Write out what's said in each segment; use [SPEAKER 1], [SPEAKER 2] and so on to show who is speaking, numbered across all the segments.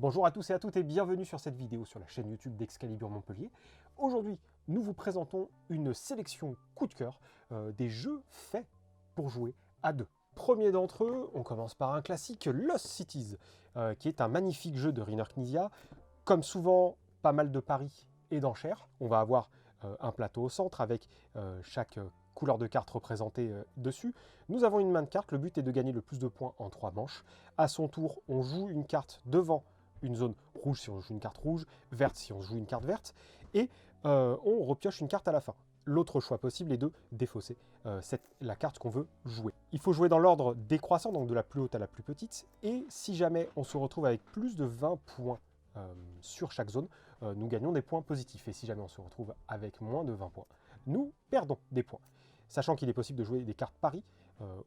[SPEAKER 1] Bonjour à tous et à toutes et bienvenue sur cette vidéo sur la chaîne YouTube d'Excalibur Montpellier. Aujourd'hui, nous vous présentons une sélection coup de cœur des jeux faits pour jouer à deux. Premier d'entre eux, on commence par un classique, Lost Cities, qui est un magnifique jeu de Reiner Knizia. Comme souvent, pas mal de paris et d'enchères. On va avoir un plateau au centre avec chaque couleur de carte représentée dessus. Nous avons une main de cartes, le but est de gagner le plus de points en 3 manches. À son tour, on joue une carte devant une zone rouge si on joue une carte rouge, verte si on joue une carte verte, et on repioche une carte à la fin. L'autre choix possible est de défausser la carte qu'on veut jouer. Il faut jouer dans l'ordre décroissant, donc de la plus haute à la plus petite, et si jamais on se retrouve avec plus de 20 points sur chaque zone, nous gagnons des points positifs, et si jamais on se retrouve avec moins de 20 points, nous perdons des points. Sachant qu'il est possible de jouer des cartes paris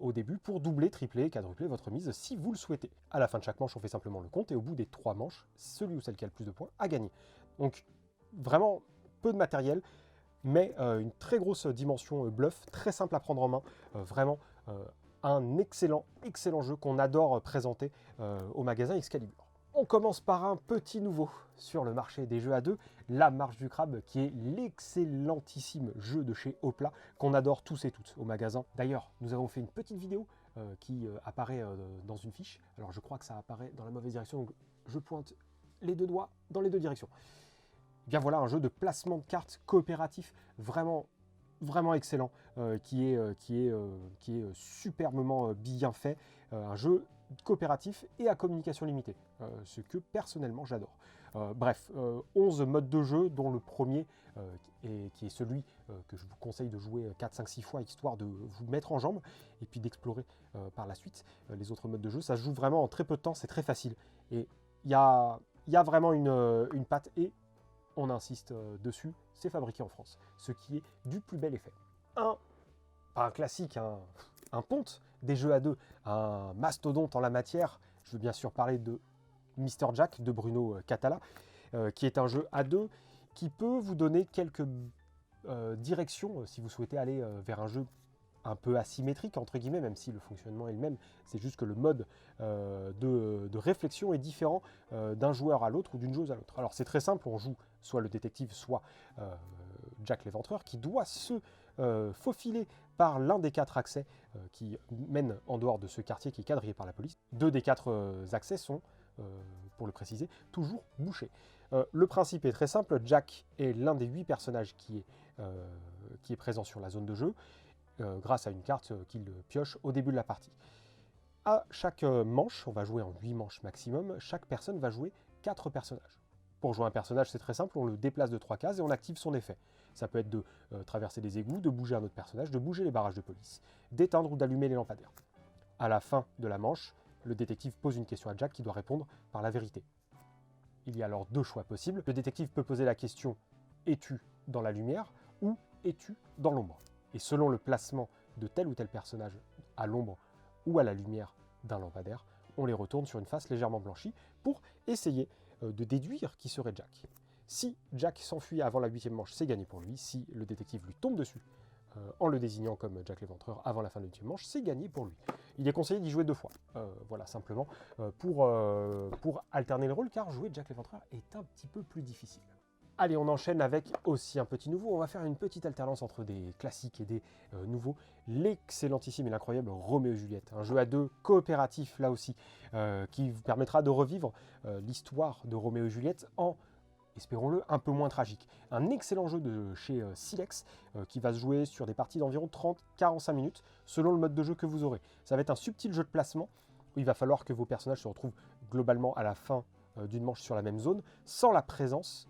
[SPEAKER 1] au début pour doubler, tripler, quadrupler votre mise si vous le souhaitez. À la fin de chaque manche, on fait simplement le compte et au bout des 3 manches, celui ou celle qui a le plus de points a gagné. Donc vraiment peu de matériel, mais une très grosse dimension bluff, très simple à prendre en main, vraiment un excellent jeu qu'on adore présenter au magasin Excalibur. On commence par un petit nouveau sur le marché des jeux à deux, La Marche du Crabe, qui est l'excellentissime jeu de chez Hopla, qu'on adore tous et toutes au magasin. D'ailleurs, nous avons fait une petite vidéo qui apparaît dans une fiche. Alors je crois que ça apparaît dans la mauvaise direction, donc je pointe les deux doigts dans les deux directions. Bien voilà, un jeu de placement de cartes coopératif vraiment excellent, qui est superbement bien fait, un jeu coopératif et à communication limitée, ce que personnellement j'adore. Bref, 11 modes de jeu, dont le premier, qui est celui que je vous conseille de jouer 4, 5, 6 fois, histoire de vous mettre en jambes, et puis d'explorer par la suite les autres modes de jeu. Ça se joue vraiment en très peu de temps, c'est très facile, et il y a vraiment une patte, et on insiste dessus, c'est fabriqué en France, ce qui est du plus bel effet. Un classique, un ponte des jeux à deux, un mastodonte en la matière, je veux bien sûr parler de Mr. Jack de Bruno Catala, qui est un jeu à deux qui peut vous donner quelques directions si vous souhaitez aller vers un jeu un peu asymétrique, entre guillemets, même si le fonctionnement est le même, c'est juste que le mode de réflexion est différent d'un joueur à l'autre ou d'une joueuse à l'autre. Alors c'est très simple, on joue soit le détective, soit Jack l'éventreur, qui doit se faufiler par l'un des 4 accès qui mènent en dehors de ce quartier qui est quadrillé par la police. 2 des 4 accès sont, pour le préciser, toujours bouchés. Le principe est très simple, Jack est l'un des 8 personnages qui est présent sur la zone de jeu, grâce à une carte qu'il pioche au début de la partie. À chaque manche, on va jouer en 8 manches maximum, chaque personne va jouer 4 personnages. Pour jouer un personnage, c'est très simple, on le déplace de 3 cases et on active son effet. Ça peut être de traverser les égouts, de bouger un autre personnage, de bouger les barrages de police, d'éteindre ou d'allumer les lampadaires. À la fin de la manche, le détective pose une question à Jack qui doit répondre par la vérité. Il y a alors 2 choix possibles. Le détective peut poser la question « Es-tu dans la lumière ?» ou « Es-tu dans l'ombre ?» Et selon le placement de tel ou tel personnage à l'ombre ou à la lumière d'un lampadaire, on les retourne sur une face légèrement blanchie pour essayer de déduire qui serait Jack. Si Jack s'enfuit avant la 8e manche, c'est gagné pour lui. Si le détective lui tombe dessus en le désignant comme Jack l'éventreur avant la fin de la 8e manche, c'est gagné pour lui. Il est conseillé d'y jouer 2 fois, voilà, simplement, pour alterner le rôle, car jouer Jack l'éventreur est un petit peu plus difficile. Allez, on enchaîne avec aussi un petit nouveau. On va faire une petite alternance entre des classiques et des nouveaux. L'excellentissime et l'incroyable Roméo et Juliette. Un jeu à 2 coopératif, là aussi, qui vous permettra de revivre l'histoire de Roméo et Juliette en, espérons-le, un peu moins tragique. Un excellent jeu de chez Silex qui va se jouer sur des parties d'environ 30-45 minutes selon le mode de jeu que vous aurez. Ça va être un subtil jeu de placement où il va falloir que vos personnages se retrouvent globalement à la fin d'une manche sur la même zone sans la présence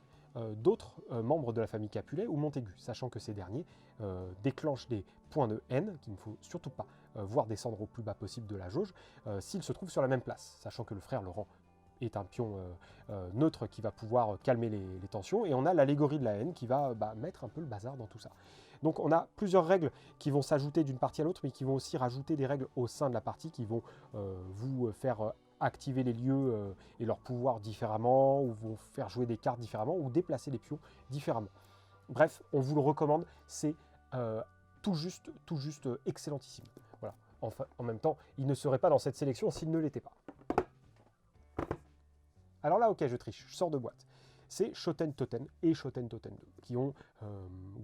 [SPEAKER 1] d'autres membres de la famille Capulet ou Montaigu, sachant que ces derniers déclenchent des points de haine qu'il ne faut surtout pas voir descendre au plus bas possible de la jauge s'ils se trouvent sur la même place, sachant que le frère Laurent est un pion neutre qui va pouvoir calmer les tensions, et on a l'allégorie de la haine qui va mettre un peu le bazar dans tout ça. Donc on a plusieurs règles qui vont s'ajouter d'une partie à l'autre, mais qui vont aussi rajouter des règles au sein de la partie qui vont vous faire activer les lieux et leurs pouvoirs différemment, ou vont faire jouer des cartes différemment, ou déplacer les pions différemment. Bref, on vous le recommande, c'est tout juste excellentissime. Voilà. Enfin, en même temps, il ne serait pas dans cette sélection s'il ne l'était pas. Alors là, ok, je triche, je sors de boîte. C'est Shoten Toten et Shoten Toten 2, qui ont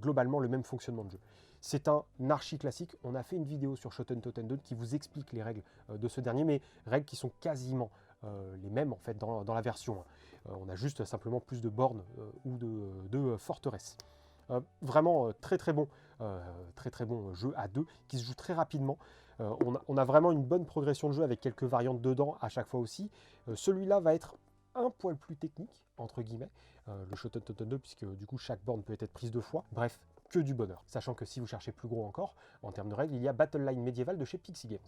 [SPEAKER 1] globalement le même fonctionnement de jeu. C'est un archi classique. On a fait une vidéo sur Shoten Toten 2 qui vous explique les règles de ce dernier, mais règles qui sont quasiment les mêmes en fait dans la version. On a juste simplement plus de bornes ou de forteresses. Vraiment très très bon jeu à deux qui se joue très rapidement. On a vraiment une bonne progression de jeu avec quelques variantes dedans à chaque fois aussi. Celui-là va être un poil plus technique, entre guillemets, le Shoten Toten 2, puisque du coup chaque borne peut être prise 2 fois. Bref, que du bonheur. Sachant que si vous cherchez plus gros encore, en termes de règles, il y a Battle Line médiéval de chez Pixie Games.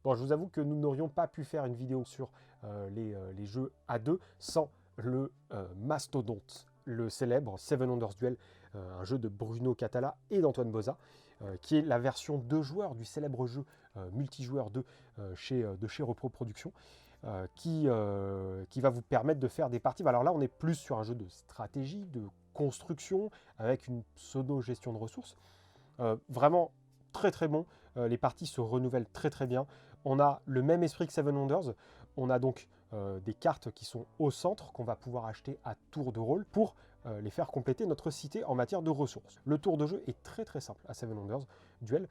[SPEAKER 1] Bon, je vous avoue que nous n'aurions pas pu faire une vidéo sur les jeux à deux sans le mastodonte, le célèbre Seven Wonders Duel, un jeu de Bruno Catala et d'Antoine Boza, qui est la version 2 joueurs du célèbre jeu multijoueur de chez Repro Productions, qui va vous permettre de faire des parties. Alors là, on est plus sur un jeu de stratégie, de construction, avec une pseudo-gestion de ressources. Vraiment très très bon. Les parties se renouvellent très très bien. On a le même esprit que Seven Wonders. On a donc des cartes qui sont au centre, qu'on va pouvoir acheter à tour de rôle pour les faire compléter notre cité en matière de ressources. Le tour de jeu est très très simple à Seven Wonders Duel.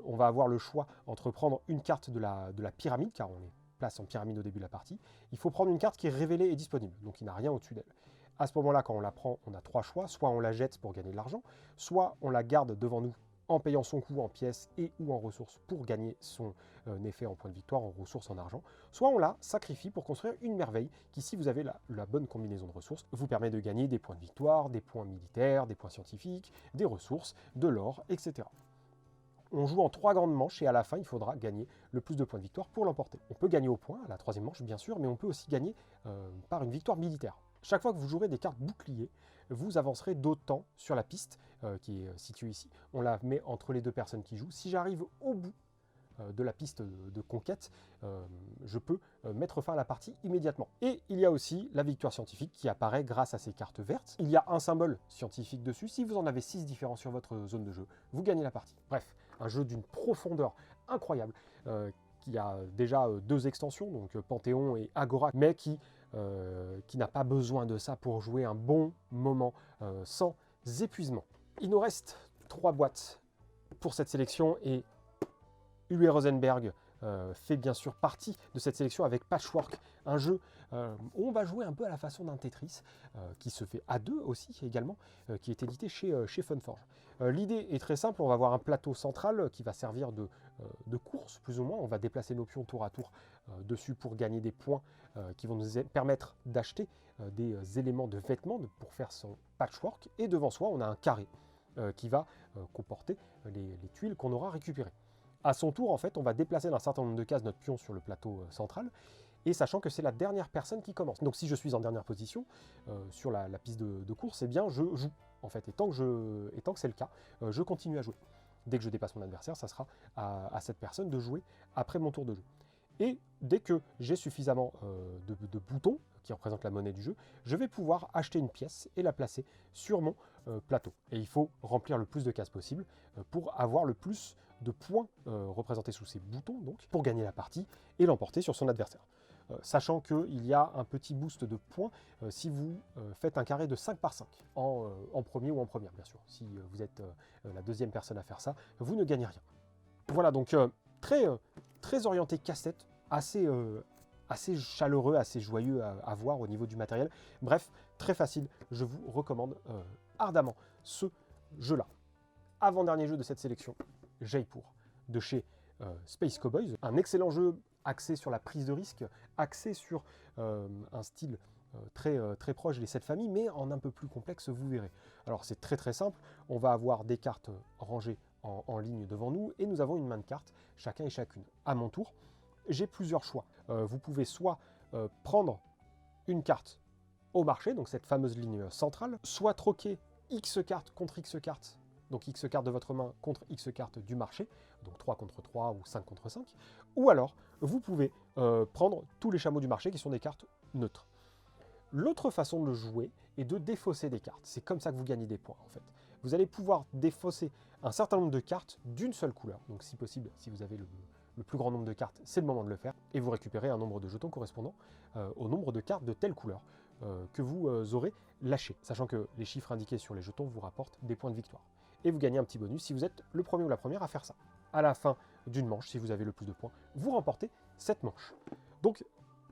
[SPEAKER 1] On va avoir le choix entre prendre une carte de la pyramide, car on les place en pyramide au début de la partie. Il faut prendre une carte qui est révélée et disponible, donc il n'a rien au-dessus d'elle. À ce moment-là, quand on la prend, on a trois choix. Soit on la jette pour gagner de l'argent, soit on la garde devant nous en payant son coût en pièces et ou en ressources pour gagner son effet en points de victoire, en ressources, en argent. Soit on la sacrifie pour construire une merveille qui, si vous avez la bonne combinaison de ressources, vous permet de gagner des points de victoire, des points militaires, des points scientifiques, des ressources, de l'or, etc. On joue en 3 grandes manches et à la fin, il faudra gagner le plus de points de victoire pour l'emporter. On peut gagner au point à la 3e manche, bien sûr, mais on peut aussi gagner par une victoire militaire. Chaque fois que vous jouerez des cartes boucliers, vous avancerez d'autant sur la piste qui est située ici. On la met entre les deux personnes qui jouent. Si j'arrive au bout de la piste de conquête, je peux mettre fin à la partie immédiatement. Et il y a aussi la victoire scientifique qui apparaît grâce à ces cartes vertes. Il y a un symbole scientifique dessus. Si vous en avez 6 différents sur votre zone de jeu, vous gagnez la partie. Bref, un jeu d'une profondeur incroyable, qui a déjà 2 extensions, donc Panthéon et Agora, mais qui n'a pas besoin de ça pour jouer un bon moment sans épuisement. Il nous reste 3 boîtes pour cette sélection et Uwe Rosenberg fait bien sûr partie de cette sélection avec Patchwork, un jeu où on va jouer un peu à la façon d'un Tetris, qui se fait à deux aussi également, qui est édité chez Funforge. L'idée est très simple, on va avoir un plateau central qui va servir de course plus ou moins, on va déplacer nos pions tour à tour dessus pour gagner des points qui vont nous permettre d'acheter des éléments de vêtements pour faire son patchwork, et devant soi on a un carré qui va comporter les tuiles qu'on aura récupérées. À son tour, en fait, on va déplacer d'un certain nombre de cases notre pion sur le plateau central, et sachant que c'est la dernière personne qui commence. Donc si je suis en dernière position sur la piste de course, eh bien je joue, en fait. Et tant que c'est le cas, je continue à jouer. Dès que je dépasse mon adversaire, ça sera à cette personne de jouer après mon tour de jeu. Et dès que j'ai suffisamment de boutons, qui représentent la monnaie du jeu, je vais pouvoir acheter une pièce et la placer sur mon plateau. Et il faut remplir le plus de cases possible pour avoir le plus de points représentés sous ces boutons, donc, pour gagner la partie et l'emporter sur son adversaire. Sachant qu'il y a un petit boost de points si vous faites un carré de 5 par 5, en premier ou en première, bien sûr. Si vous êtes la deuxième personne à faire ça, vous ne gagnez rien. Voilà, donc très orienté casse-tête, assez chaleureux, assez joyeux à voir au niveau du matériel. Bref, très facile, je vous recommande ardemment ce jeu-là. Avant-dernier jeu de cette sélection, Jaipur, de chez Space Cowboys. Un excellent jeu axé sur la prise de risque, axé sur un style très proche des 7 familles, mais en un peu plus complexe, vous verrez. Alors c'est très simple, on va avoir des cartes rangées en ligne devant nous, et nous avons une main de cartes, chacun et chacune. À mon tour, j'ai plusieurs choix. Vous pouvez soit prendre une carte au marché, donc cette fameuse ligne centrale, soit troquer X cartes contre X cartes, donc X cartes de votre main contre X cartes du marché, donc 3 contre 3 ou 5 contre 5, ou alors vous pouvez prendre tous les chameaux du marché qui sont des cartes neutres. L'autre façon de jouer est de défausser des cartes. C'est comme ça que vous gagnez des points en fait. Vous allez pouvoir défausser un certain nombre de cartes d'une seule couleur. Donc si possible, si vous avez le plus grand nombre de cartes, c'est le moment de le faire, et vous récupérez un nombre de jetons correspondant au nombre de cartes de telle couleur que vous aurez lâché, sachant que les chiffres indiqués sur les jetons vous rapportent des points de victoire. Et vous gagnez un petit bonus si vous êtes le premier ou la première à faire ça. À la fin d'une manche, si vous avez le plus de points, vous remportez cette manche. Donc,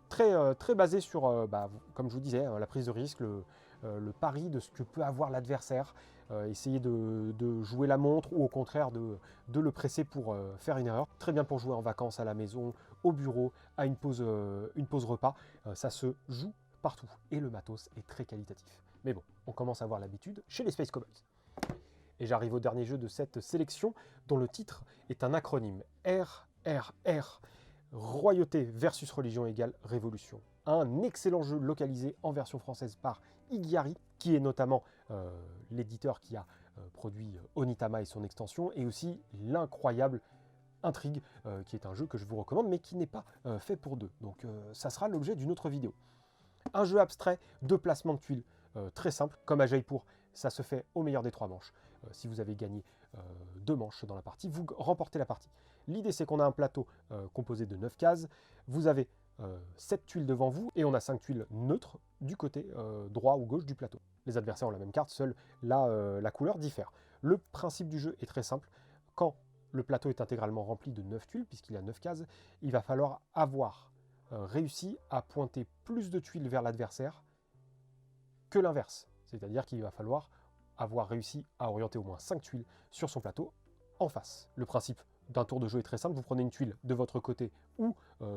[SPEAKER 1] très basé sur, comme je vous disais, la prise de risque, le pari de ce que peut avoir l'adversaire, essayer de jouer la montre ou au contraire de le presser pour faire une erreur. Très bien pour jouer en vacances, à la maison, au bureau, à une pause repas. Ça se joue partout et le matos est très qualitatif. Mais bon, on commence à avoir l'habitude chez les Space Cowboys. Et j'arrive au dernier jeu de cette sélection dont le titre est un acronyme RRR. Royauté versus religion égale révolution. Un excellent jeu localisé en version française par Ighiari, qui est notamment l'éditeur qui a produit Onitama et son extension, et aussi l'incroyable Intrigue, qui est un jeu que je vous recommande, mais qui n'est pas fait pour deux. Donc ça sera l'objet d'une autre vidéo. Un jeu abstrait de placement de tuiles, très simple, comme à Jaipur, ça se fait au meilleur des 3 manches. Si vous avez gagné 2 manches dans la partie, vous remportez la partie. L'idée, c'est qu'on a un plateau composé de 9 cases. Vous avez 7 tuiles devant vous et on a 5 tuiles neutres du côté droit ou gauche du plateau. Les adversaires ont la même carte, seule la couleur diffère. Le principe du jeu est très simple. Quand le plateau est intégralement rempli de 9 tuiles, puisqu'il a 9 cases, il va falloir avoir réussi à pointer plus de tuiles vers l'adversaire que l'inverse. C'est-à-dire qu'il va falloir avoir réussi à orienter au moins 5 tuiles sur son plateau en face. Le principe d'un tour de jeu est très simple, vous prenez une tuile de votre côté ou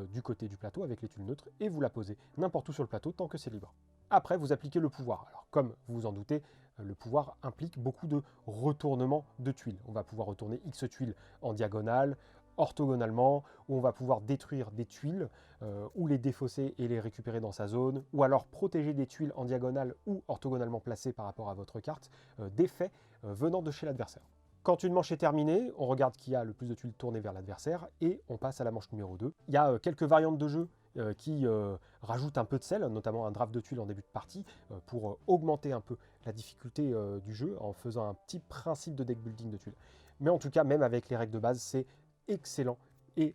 [SPEAKER 1] du côté du plateau avec les tuiles neutres et vous la posez n'importe où sur le plateau tant que c'est libre. Après, vous appliquez le pouvoir. Alors, comme vous vous en doutez, le pouvoir implique beaucoup de retournements de tuiles. On va pouvoir retourner X tuiles en diagonale, orthogonalement, où on va pouvoir détruire des tuiles ou les défausser et les récupérer dans sa zone, ou alors protéger des tuiles en diagonale ou orthogonalement placées par rapport à votre carte d'effets venant de chez l'adversaire. Quand une manche est terminée, on regarde qui a le plus de tuiles tournées vers l'adversaire et on passe à la manche numéro 2. Il y a quelques variantes de jeu qui rajoutent un peu de sel, notamment un draft de tuiles en début de partie, pour augmenter un peu la difficulté du jeu en faisant un petit principe de deck building de tuiles. Mais en tout cas, même avec les règles de base, c'est excellent et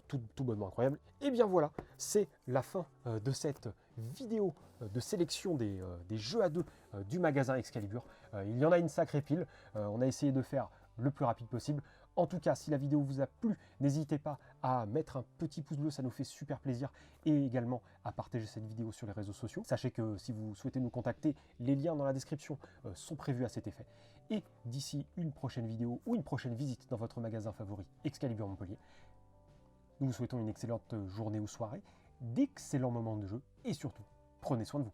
[SPEAKER 1] tout bonnement incroyable. Et bien voilà, c'est la fin de cette vidéo de sélection des jeux à 2 du magasin Excalibur. Il y en a une sacrée pile, on a essayé de faire le plus rapide possible. En tout cas, si la vidéo vous a plu, n'hésitez pas à mettre un petit pouce bleu, ça nous fait super plaisir, et également à partager cette vidéo sur les réseaux sociaux. Sachez que si vous souhaitez nous contacter, les liens dans la description sont prévus à cet effet. Et d'ici une prochaine vidéo ou une prochaine visite dans votre magasin favori Excalibur Montpellier, nous vous souhaitons une excellente journée ou soirée, d'excellents moments de jeu, et surtout, prenez soin de vous.